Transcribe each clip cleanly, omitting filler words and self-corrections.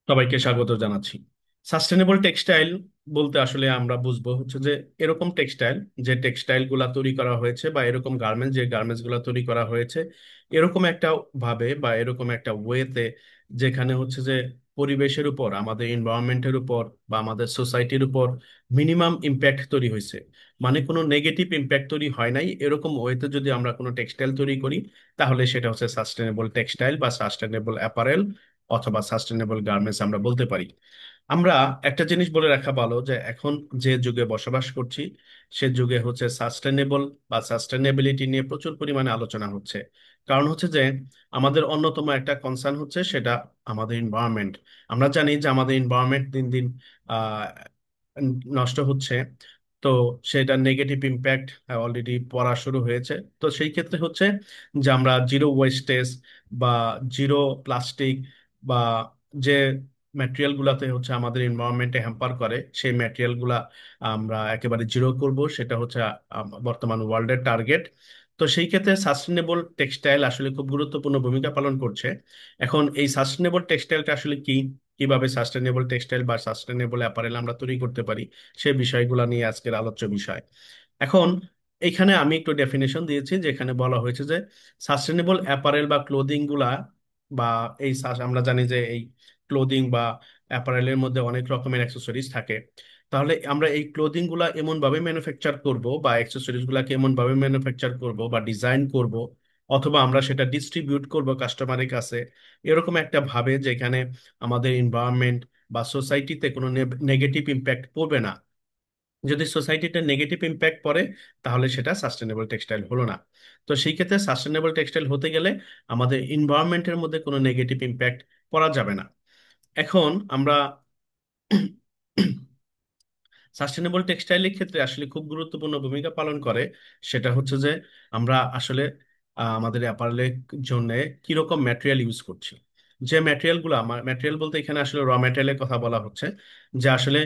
সবাইকে স্বাগত জানাচ্ছি। সাস্টেনেবল টেক্সটাইল বলতে আসলে আমরা বুঝবো হচ্ছে যে এরকম টেক্সটাইল, যে টেক্সটাইল গুলা তৈরি করা হয়েছে বা এরকম গার্মেন্টস, যে গার্মেন্টস গুলা তৈরি করা হয়েছে এরকম একটা ভাবে বা এরকম একটা ওয়েতে, যেখানে হচ্ছে যে পরিবেশের উপর, আমাদের এনভায়রনমেন্টের উপর বা আমাদের সোসাইটির উপর মিনিমাম ইম্প্যাক্ট তৈরি হয়েছে। মানে কোনো নেগেটিভ ইম্প্যাক্ট তৈরি হয় নাই, এরকম ওয়েতে যদি আমরা কোনো টেক্সটাইল তৈরি করি তাহলে সেটা হচ্ছে সাস্টেনেবল টেক্সটাইল বা সাস্টেনেবল অ্যাপারেল অথবা সাস্টেনেবল গার্মেন্টস আমরা বলতে পারি। আমরা একটা জিনিস বলে রাখা ভালো যে এখন যে যুগে বসবাস করছি সে যুগে হচ্ছে সাস্টেনেবল বা সাস্টেনেবিলিটি নিয়ে প্রচুর পরিমাণে আলোচনা হচ্ছে। কারণ হচ্ছে যে আমাদের অন্যতম একটা কনসার্ন হচ্ছে সেটা আমাদের এনভায়রনমেন্ট। আমরা জানি যে আমাদের এনভায়রনমেন্ট দিন দিন আহ নষ্ট হচ্ছে। তো সেটা নেগেটিভ ইম্প্যাক্ট অলরেডি পড়া শুরু হয়েছে। তো সেই ক্ষেত্রে হচ্ছে যে আমরা জিরো ওয়েস্টেজ বা জিরো প্লাস্টিক বা যে ম্যাটেরিয়াল গুলাতে হচ্ছে আমাদের এনভায়রনমেন্টে হ্যাম্পার করে সেই ম্যাটেরিয়াল গুলা আমরা একেবারে জিরো করব, সেটা হচ্ছে বর্তমান ওয়ার্ল্ডের টার্গেট। তো সেই ক্ষেত্রে সাস্টেনেবল টেক্সটাইল আসলে খুব গুরুত্বপূর্ণ ভূমিকা পালন করছে। এখন এই সাস্টেনেবল টেক্সটাইলটা আসলে কি, কিভাবে সাস্টেনেবল টেক্সটাইল বা সাস্টেনেবল অ্যাপারেল আমরা তৈরি করতে পারি, সেই বিষয়গুলো নিয়ে আজকের আলোচ্য বিষয়। এখন এখানে আমি একটু ডেফিনেশন দিয়েছি, যেখানে বলা হয়েছে যে সাস্টেনেবল অ্যাপারেল বা ক্লোদিং গুলা বা আমরা জানি যে এই ক্লোদিং বা অ্যাপারেলের মধ্যে অনেক রকমের অ্যাক্সেসরিজ থাকে। তাহলে আমরা এই ক্লোদিং গুলা এমন ভাবে ম্যানুফ্যাকচার করব বা অ্যাক্সেসরিজ গুলাকে এমন ভাবে ম্যানুফ্যাকচার করব বা ডিজাইন করব, অথবা আমরা সেটা ডিস্ট্রিবিউট করব কাস্টমারের কাছে এরকম একটা ভাবে যেখানে আমাদের এনভায়রনমেন্ট বা সোসাইটিতে কোনো নেগেটিভ ইম্প্যাক্ট পড়বে না। যদি সোসাইটিতে নেগেটিভ ইম্প্যাক্ট পড়ে তাহলে সেটা সাস্টেনেবল টেক্সটাইল হলো না। তো সেই ক্ষেত্রে সাস্টেনেবল টেক্সটাইল হতে গেলে আমাদের এনভায়রনমেন্টের মধ্যে কোনো নেগেটিভ ইম্প্যাক্ট পড়া যাবে না। এখন আমরা সাস্টেনেবল টেক্সটাইলের ক্ষেত্রে আসলে খুব গুরুত্বপূর্ণ ভূমিকা পালন করে সেটা হচ্ছে যে আমরা আসলে আমাদের অ্যাপারেলের জন্য কিরকম ম্যাটেরিয়াল ইউজ করছি। যে ম্যাটেরিয়াল গুলো, আমার ম্যাটেরিয়াল বলতে এখানে আসলে র ম্যাটেরিয়ালের কথা বলা হচ্ছে, যে আসলে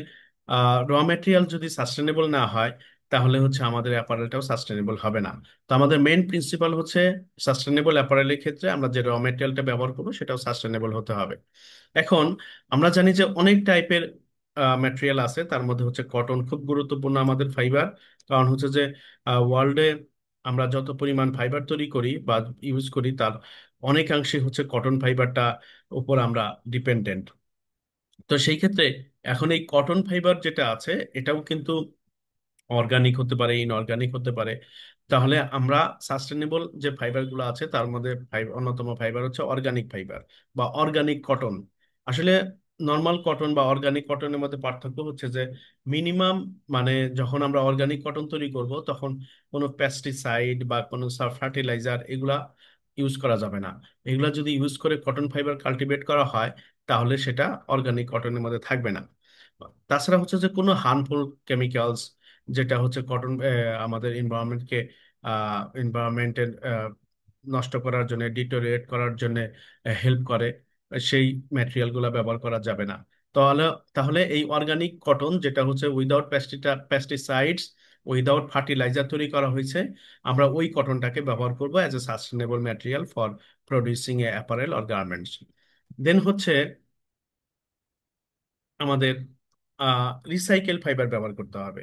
র ম্যাটেরিয়াল যদি সাস্টেনেবল না হয় তাহলে হচ্ছে আমাদের অ্যাপারেলটাও সাস্টেনেবল হবে না। তো আমাদের মেইন প্রিন্সিপাল হচ্ছে সাস্টেনেবল অ্যাপারেলের ক্ষেত্রে আমরা যে র ম্যাটেরিয়ালটা ব্যবহার করবো সেটাও সাস্টেনেবল হতে হবে। এখন আমরা জানি যে অনেক টাইপের ম্যাটেরিয়াল আছে, তার মধ্যে হচ্ছে কটন খুব গুরুত্বপূর্ণ আমাদের ফাইবার। কারণ হচ্ছে যে ওয়ার্ল্ডে আমরা যত পরিমাণ ফাইবার তৈরি করি বা ইউজ করি তার অনেকাংশে হচ্ছে কটন ফাইবারটা উপর আমরা ডিপেন্ডেন্ট। তো সেই ক্ষেত্রে এখন এই কটন ফাইবার যেটা আছে এটাও কিন্তু অর্গানিক হতে পারে, ইনঅর্গানিক হতে পারে। তাহলে আমরা সাস্টেনেবল যে ফাইবার গুলো আছে তার মধ্যে অন্যতম ফাইবার হচ্ছে অর্গানিক ফাইবার বা অর্গানিক কটন। আসলে নর্মাল কটন বা অর্গানিক কটনের মধ্যে পার্থক্য হচ্ছে যে মিনিমাম, মানে যখন আমরা অর্গানিক কটন তৈরি করব তখন কোনো পেস্টিসাইড বা কোনো ফার্টিলাইজার এগুলা ইউজ করা যাবে না। এগুলা যদি ইউজ করে কটন ফাইবার কাল্টিভেট করা হয় তাহলে সেটা অর্গানিক কটনের মধ্যে থাকবে না। তাছাড়া হচ্ছে যে কোনো হার্মফুল কেমিক্যালস, যেটা হচ্ছে কটন আমাদের এনভায়রনমেন্টের নষ্ট করার জন্য, ডিটোরিয়েট করার জন্য হেল্প করে, সেই ম্যাটেরিয়াল গুলা ব্যবহার করা যাবে না। তাহলে তাহলে এই অর্গানিক কটন যেটা হচ্ছে উইদাউট পেস্টিসাইডস, উইদাউট ফার্টিলাইজার তৈরি করা হয়েছে, আমরা ওই কটনটাকে ব্যবহার করবো as a sustainable material for producing a apparel or garments. Then হচ্ছে আমাদের রিসাইকেল ফাইবার ব্যবহার করতে হবে।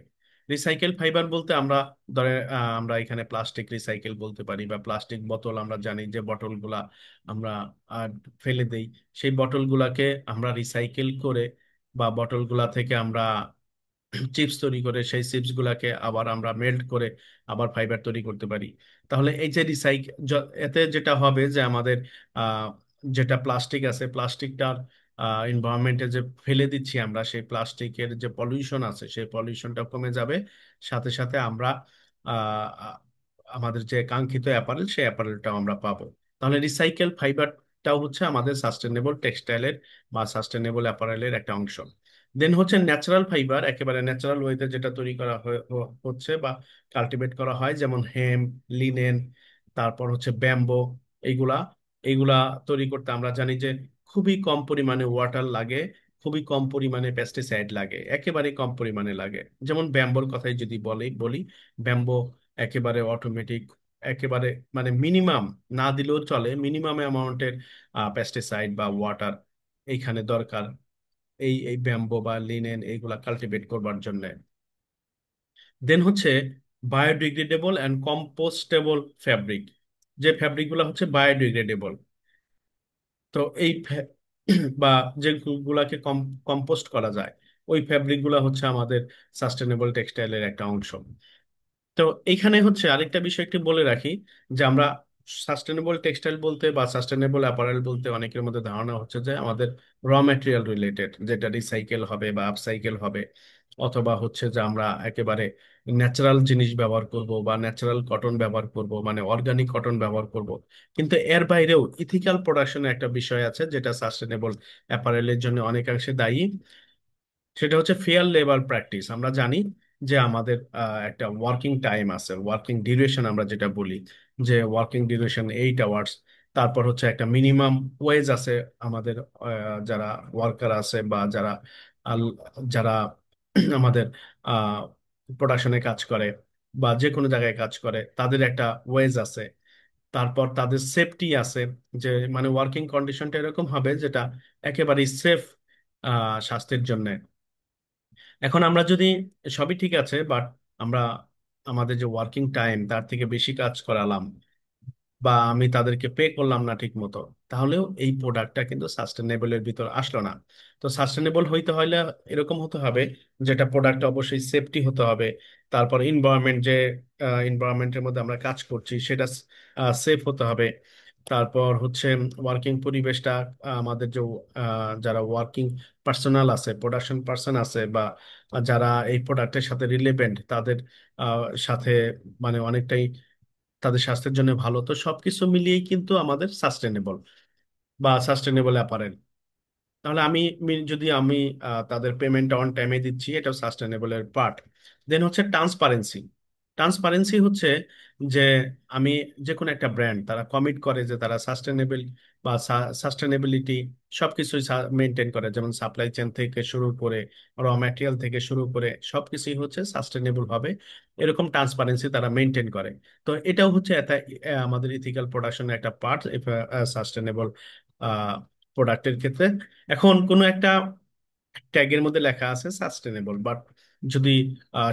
রিসাইকেল ফাইবার বলতে আমরা ধরে আমরা এখানে প্লাস্টিক রিসাইকেল বলতে পারি, বা প্লাস্টিক বোতল, আমরা জানি যে বোতলগুলা আমরা আহ, ফেলে দেই, সেই বোতলগুলাকে আমরা রিসাইকেল করে বা বোতলগুলা থেকে আমরা চিপস তৈরি করে সেই চিপস গুলাকে আবার আমরা মেল্ট করে আবার ফাইবার তৈরি করতে পারি। তাহলে এই যে এতে যেটা হবে যে আমাদের আহ, যেটা প্লাস্টিক আছে প্লাস্টিকটার এনভায়রনমেন্টে যে ফেলে দিচ্ছি আমরা, সেই প্লাস্টিকের যে পলিউশন আছে সেই পলিউশনটা কমে যাবে। সাথে সাথে আমরা আহ, আ- আমাদের যে কাঙ্ক্ষিত অ্যাপারেল সেই অ্যাপারেলটাও আমরা পাবো। তাহলে রিসাইকেল ফাইবারটাও হচ্ছে আমাদের সাস্টেনেবল টেক্সটাইলের বা সাস্টেনেবল অ্যাপারেলের একটা অংশ। দেন হচ্ছে ন্যাচারাল ফাইবার, একেবারে ন্যাচারাল ওয়েতে যেটা তৈরি করা হচ্ছে বা কাল্টিভেট করা হয়, যেমন হেম, লিনেন, তারপর হচ্ছে ব্যাম্বো। এইগুলা এইগুলা তৈরি করতে আমরা জানি যে খুবই কম পরিমাণে ওয়াটার লাগে, খুবই কম পরিমাণে পেস্টিসাইড লাগে, একেবারে কম পরিমাণে লাগে। যেমন ব্যাম্বোর কথাই যদি বলি, ব্যাম্বো একেবারে অটোমেটিক, একেবারে মানে মিনিমাম না দিলেও চলে, মিনিমাম অ্যামাউন্টের পেস্টিসাইড বা ওয়াটার এইখানে দরকার। এই এই ব্যাম্বো বা লিনেন এইগুলা কাল্টিভেট করবার জন্য। দেন হচ্ছে বায়োডিগ্রেডেবল অ্যান্ড কম্পোস্টেবল ফ্যাব্রিক, যে ফ্যাব্রিক গুলা হচ্ছে বায়োডিগ্রেডেবল। তো এই বা যেগুলাকে কম্পোস্ট করা যায়, ওই ফ্যাব্রিক গুলা হচ্ছে আমাদের সাস্টেনেবল টেক্সটাইলের একটা অংশ। তো এইখানে হচ্ছে আরেকটা বিষয় একটু বলে রাখি, যে আমরা সাস্টেনেবল টেক্সটাইল বলতে বা সাস্টেনেবল অ্যাপারেল বলতে অনেকের মধ্যে ধারণা হচ্ছে যে আমাদের র ম্যাটেরিয়াল রিলেটেড, যেটা রিসাইকেল হবে বা আপসাইকেল হবে, অথবা হচ্ছে যে আমরা একেবারে ন্যাচারাল জিনিস ব্যবহার করব বা ন্যাচারাল কটন ব্যবহার করব, মানে অর্গানিক কটন ব্যবহার করব। কিন্তু এর বাইরেও ইথিক্যাল প্রোডাকশনের একটা বিষয় আছে যেটা সাস্টেনেবল অ্যাপারেলের জন্য অনেকাংশে দায়ী। সেটা হচ্ছে ফেয়ার লেবার প্র্যাকটিস। আমরা জানি যে আমাদের একটা ওয়ার্কিং টাইম আছে, ওয়ার্কিং ডিউরেশন আমরা যেটা বলি, যে ওয়ার্কিং ডিউরেশন 8 আওয়ার্স। তারপর হচ্ছে একটা মিনিমাম ওয়েজ আছে আমাদের, যারা ওয়ার্কার আছে বা যারা যারা আমাদের প্রোডাকশনে কাজ করে বা যে কোনো জায়গায় কাজ করে, তাদের একটা ওয়েজ আছে। তারপর তাদের সেফটি আছে, যে মানে ওয়ার্কিং কন্ডিশনটা এরকম হবে যেটা একেবারেই সেফ স্বাস্থ্যের জন্য। এখন আমরা যদি, সবই ঠিক আছে, বাট আমরা আমাদের যে ওয়ার্কিং টাইম তার থেকে বেশি কাজ করালাম, বা আমি তাদেরকে পে করলাম না ঠিক মতো, তাহলেও এই প্রোডাক্টটা কিন্তু সাস্টেনেবলের ভিতর আসলো না। তো সাস্টেনেবল হইতে হলে এরকম হতে হবে, যেটা প্রোডাক্ট অবশ্যই সেফটি হতে হবে। তারপর ইনভায়রনমেন্ট, যে ইনভায়রনমেন্টের মধ্যে আমরা কাজ করছি সেটা সেফ হতে হবে। তারপর হচ্ছে ওয়ার্কিং পরিবেশটা, আমাদের যে যারা ওয়ার্কিং পার্সোনাল আছে, প্রোডাকশন পার্সন আছে, বা যারা এই প্রোডাক্টের সাথে রিলেভেন্ট, তাদের সাথে মানে অনেকটাই তাদের স্বাস্থ্যের জন্য ভালো। তো সবকিছু মিলিয়েই কিন্তু আমাদের সাস্টেনেবল বা সাস্টেনেবল অ্যাপারেল। তাহলে যদি আমি তাদের পেমেন্ট অন টাইমে দিচ্ছি, এটা সাস্টেনেবল এর পার্ট। দেন হচ্ছে ট্রান্সপারেন্সি। ট্রান্সপারেন্সি হচ্ছে যে আমি, যে কোনো একটা ব্র্যান্ড তারা কমিট করে যে তারা সাস্টেনেবল বা সাস্টেনেবিলিটি সবকিছুই মেনটেন করে, যেমন সাপ্লাই চেন থেকে শুরু করে র ম্যাটেরিয়াল থেকে শুরু করে সবকিছুই হচ্ছে সাস্টেনেবল হবে, এরকম ট্রান্সপারেন্সি তারা মেনটেন করে। তো এটাও হচ্ছে আমাদের ইথিক্যাল প্রোডাকশনের একটা পার্ট, সাস্টেনেবল প্রোডাক্টের ক্ষেত্রে। এখন কোনো একটা ট্যাগের মধ্যে লেখা আছে সাস্টেনেবল, বাট যদি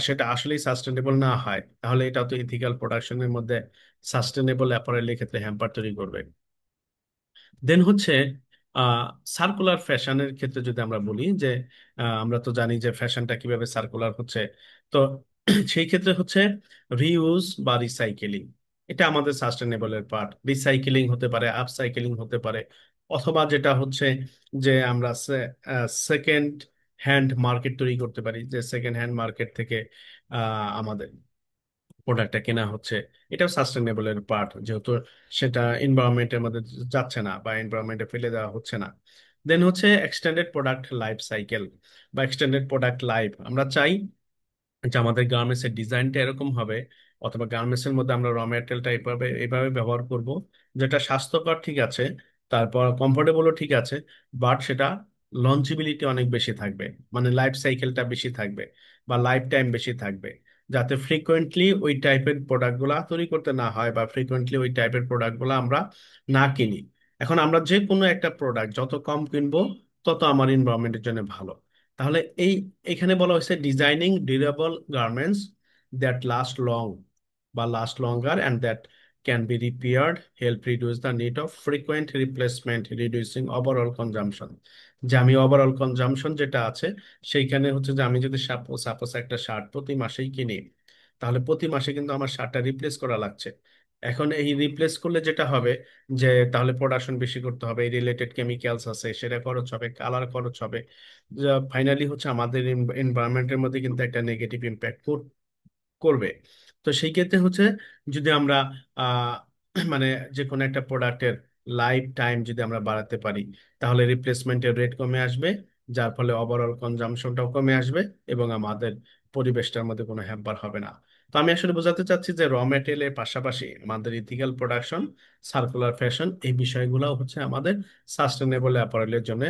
সেটা আসলেই সাস্টেনেবল না হয়, তাহলে এটা তো ইথিক্যাল প্রোডাকশনের মধ্যে সাস্টেনেবল অ্যাপারেলের ক্ষেত্রে হ্যাম্পার তৈরি করবে। দেন হচ্ছে সার্কুলার ফ্যাশনের ক্ষেত্রে যদি আমরা বলি যে আমরা তো জানি যে ফ্যাশনটা কিভাবে সার্কুলার হচ্ছে। তো সেই ক্ষেত্রে হচ্ছে রিইউজ বা রিসাইকেলিং, এটা আমাদের সাস্টেনেবলের পার্ট। রিসাইকেলিং হতে পারে, আপসাইকেলিং হতে পারে, অথবা যেটা হচ্ছে যে আমরা সেকেন্ড হ্যান্ড মার্কেট তৈরি করতে পারি, যে সেকেন্ড হ্যান্ড মার্কেট থেকে আমাদের প্রোডাক্টটা কেনা হচ্ছে। এটাও সাস্টেনেবল এর পার্ট, যেহেতু সেটা এনভায়রনমেন্টের মধ্যে যাচ্ছে না বা এনভায়রনমেন্টে ফেলে দেওয়া হচ্ছে না। দেন হচ্ছে এক্সটেন্ডেড প্রোডাক্ট লাইফ সাইকেল বা এক্সটেন্ডেড প্রোডাক্ট লাইফ। আমরা চাই যে আমাদের গার্মেন্টস এর ডিজাইনটা এরকম হবে, অথবা গার্মেন্টস এর মধ্যে আমরা র ম্যাটেরিয়ালটা এইভাবে এইভাবে ব্যবহার করব, যেটা স্বাস্থ্যকর ঠিক আছে, তারপর কমফোর্টেবলও ঠিক আছে, বাট সেটা লঞ্জিবিলিটি অনেক বেশি থাকবে, মানে লাইফ সাইকেলটা বেশি থাকবে বা লাইফ টাইম বেশি থাকবে, যাতে ফ্রিকোয়েন্টলি ওই টাইপের প্রোডাক্টগুলা তৈরি করতে না হয় বা ফ্রিকোয়েন্টলি ওই টাইপের প্রোডাক্টগুলো আমরা না কিনি। এখন আমরা যে কোনো একটা প্রোডাক্ট যত কম কিনবো, তত আমার এনভায়রনমেন্টের জন্য ভালো। তাহলে এখানে বলা হয়েছে designing durable garments that last long বা last longer and that can be repaired, help reduce the need of frequent replacement, reducing overall consumption. যে আমি ওভারঅল কনজাম্পশন যেটা আছে সেইখানে হচ্ছে যে আমি যদি সাপোজ একটা শার্ট প্রতি মাসেই কিনি, তাহলে প্রতি মাসে কিন্তু আমার শার্টটা রিপ্লেস করা লাগছে। এখন এই রিপ্লেস করলে যেটা হবে, যে তাহলে প্রোডাকশন বেশি করতে হবে, রিলেটেড কেমিক্যালস আছে সেটা খরচ হবে, কালার খরচ হবে, যা ফাইনালি হচ্ছে আমাদের এনভায়রনমেন্টের মধ্যে কিন্তু একটা নেগেটিভ ইম্প্যাক্ট করবে। তো সেই ক্ষেত্রে হচ্ছে যদি আমরা আহ মানে যে কোনো একটা প্রোডাক্টের লাইফ টাইম যদি আমরা বাড়াতে পারি, তাহলে রিপ্লেসমেন্টের রেট কমে আসবে, যার ফলে ওভারঅল কনজাম্পশনটাও কমে আসবে এবং আমাদের পরিবেশটার মধ্যে কোনো হ্যাম্পার হবে না। তো আমি আসলে বোঝাতে চাচ্ছি যে র ম্যাটেরিয়ালের পাশাপাশি আমাদের ইথিক্যাল প্রোডাকশন, সার্কুলার ফ্যাশন, এই বিষয়গুলো হচ্ছে আমাদের সাস্টেনেবল অ্যাপারেলের জন্য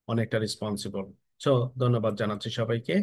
অনেকটা রেসপন্সিবল। সো ধন্যবাদ জানাচ্ছি সবাইকে।